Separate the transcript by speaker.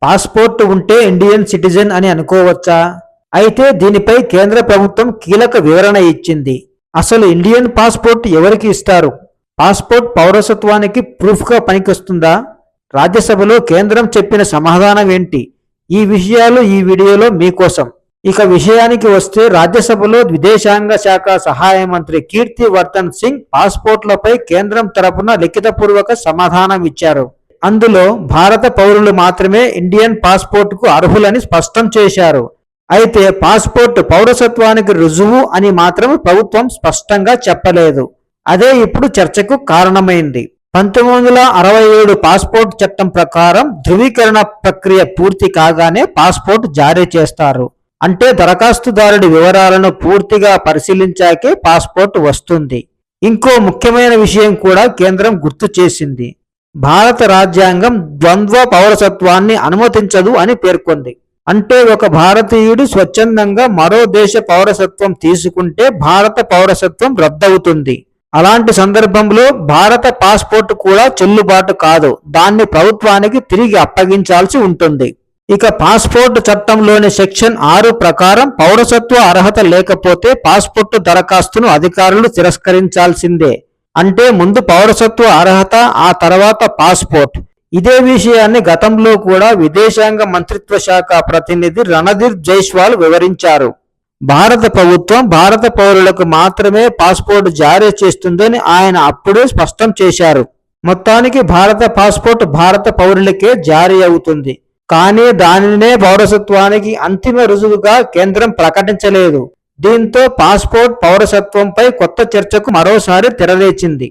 Speaker 1: Passport ఉంటే Indian citizen అని అనుకోవచ్చా? అయితే దీనిపై కేంద్ర ప్రభుత్వం కీలక వివరణ ఇచ్చింది. అసలు ఇండియన్ పాస్పోర్ట్ ఎవరికి ఇస్తారు? పాస్పోర్ట్ పౌరసత్వానికి ప్రూఫ్గా పనికొస్తుందా? రాజ్యసభలో కేంద్రం చెప్పిన సమాధానం ఏంటి? ఈ విషయాలు ఈ వీడియోలో మీకోసం. ఇక విషయానికి వస్తే, రాజ్యసభలో విదేశాంగ శాఖ సహాయ మంత్రి కీర్తి వర్ధన్ సింగ్ పాస్పోర్ట్లపై కేంద్రం తరపున లిఖితపూర్వక సమాధానం ఇచ్చారు. అందులో భారత పౌరులు మాత్రమే ఇండియన్ పాస్పోర్ట్కు అర్హులని స్పష్టం చేశారు. అయితే పాస్పోర్ట్ పౌరసత్వానికి రుజువు అని మాత్రం ప్రభుత్వం స్పష్టంగా చెప్పలేదు. అదే ఇప్పుడు చర్చకు కారణమైంది. 1967 పాస్పోర్ట్ చట్టం ప్రకారం ధృవీకరణ ప్రక్రియ పూర్తి కాగానే పాస్పోర్ట్ జారీ చేస్తారు. అంటే దరఖాస్తుదారుడి వివరాలను పూర్తిగా పరిశీలించాకే పాస్పోర్ట్ వస్తుంది. ఇంకో ముఖ్యమైన విషయం కూడా కేంద్రం గుర్తు చేసింది. భారత రాజ్యాంగం ద్వంద్వ పౌరసత్వాన్ని అనుమతించదు అని పేర్కొంది. అంటే ఒక భారతీయుడు స్వచ్ఛందంగా మరో దేశ పౌరసత్వం తీసుకుంటే భారత పౌరసత్వం రద్దవుతుంది. అలాంటి సందర్భంలో భారత పాస్పోర్ట్ కూడా చెల్లుబాటు కాదు. దాన్ని ప్రభుత్వానికి తిరిగి అప్పగించాల్సి ఉంటుంది. ఇక పాస్పోర్ట్ చట్టంలోని సెక్షన్ 6 ప్రకారం పౌరసత్వ అర్హత లేకపోతే పాస్పోర్ట్ దరఖాస్తును అధికారులు తిరస్కరించాల్సిందే. అంటే ముందు పౌరసత్వ అర్హత, ఆ తర్వాత పాస్పోర్ట్. ఇదే విషయాన్ని గతంలో కూడా విదేశాంగ మంత్రిత్వ శాఖ ప్రతినిధి రణధీర్ జైస్వాల్ వివరించారు. భారత ప్రభుత్వం భారత పౌరులకు మాత్రమే పాస్పోర్ట్ జారీ చేస్తుందని ఆయన అప్పుడే స్పష్టం చేశారు. మొత్తానికి భారత పాస్పోర్ట్ భారత పౌరులకే జారీ అవుతుంది. కానీ దానినే పౌరసత్వానికి అంతిమ రుజువుగా కేంద్రం ప్రకటించలేదు. దీంతో పాస్పోర్ట్ పౌరసత్వంపై కొత్త చర్చకు మరోసారి తెరలేచింది.